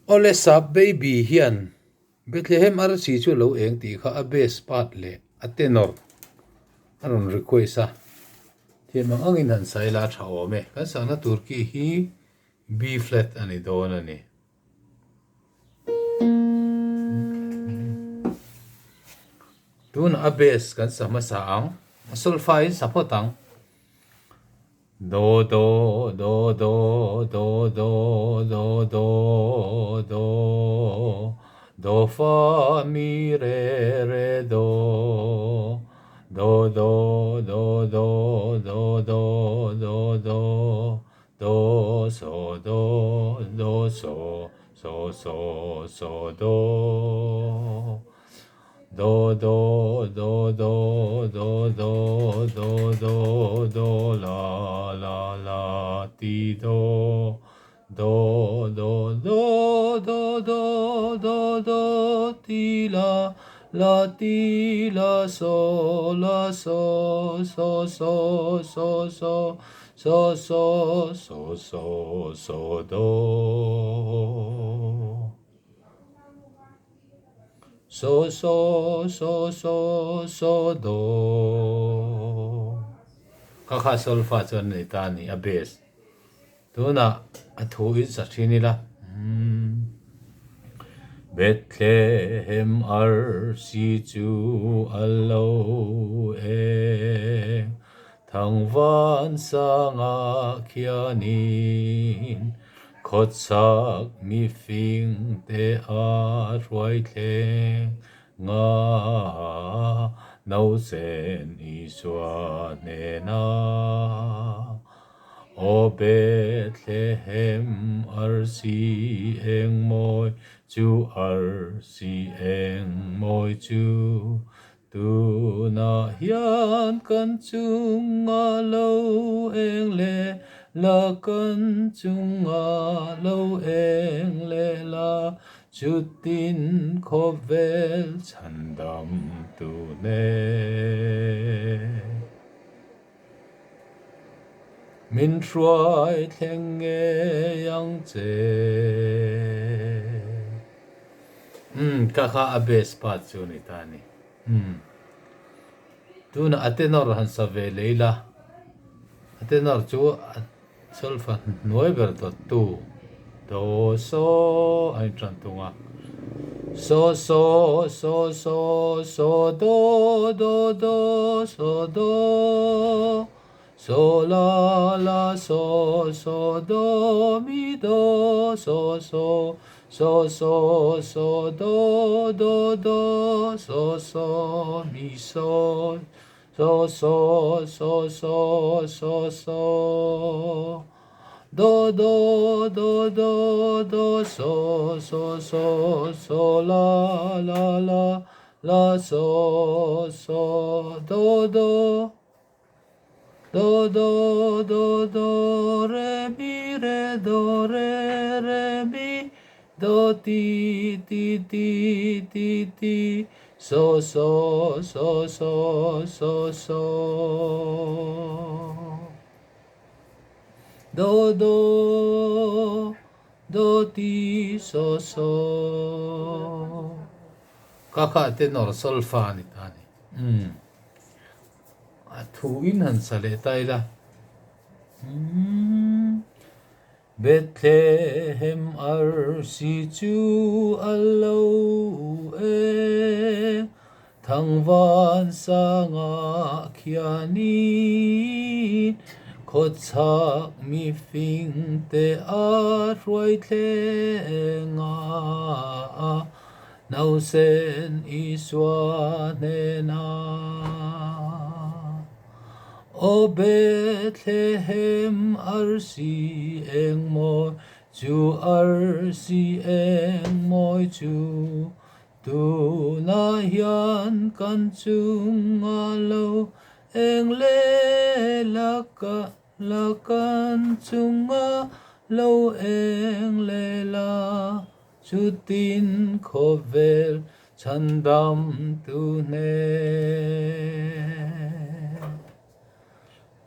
ole sap baby hian Bethlehem RC chu lo eng ti kha a base part le a tenor aron request a thian mang angin han sai la tha ome kan sana turki hi B flat ani don ani tun a base kan sama sa ang solfa in sapotang do do do do do do do do do do fa mi re re do do do do do do do do do do so do do so so so so do do do do do do do do do do la la la ti do do do do do do do do ti la la ti la so so so so so so so so so so so do so so so so so do kha sol fa chon nei ta ni a base tuna a thu in sa thini la Bethlehem RC chu allo e thang van sanga khianin khotsak mi fing te a roi thleng nga nau sen iswa ne na o Bethlehem RC eng moi chu RC eng moi chu tu na hian kan chunga lo eng le la kan chunga lo eng le la chutin khovel chandam tu ne min truai thleng nge yang che kaka abes pat chu ni tani tuna atenor han sa ve leila atenor chu solfa noiber tu do so ai tran tunga so so so so so do do do so do so la la so so do mi do so so so so so do do do so so mi so so so so so so so do do do do do so so so so la la la la so so do do do do do do re mi re do re re mi do ti ti ti ti ti so so so so so so do do do ti so so kaka tenor solfa ni tani thu in han sale tai la Bethlehem RC chu allo e thang van sanga khianin khotsak mi fing te a roi tlenga nau sen iswa ne na o Bethlehem RC eng moi chu RC eng moi chu tu na hian kan chunga lo eng le la kan chunga lo eng le la chutin khovel chandam tu ne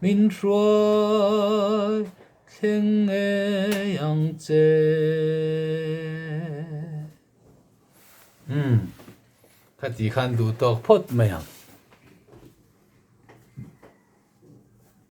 min truai thleng nge yang che khát chỉ khăn đủ tóc phốt mày hả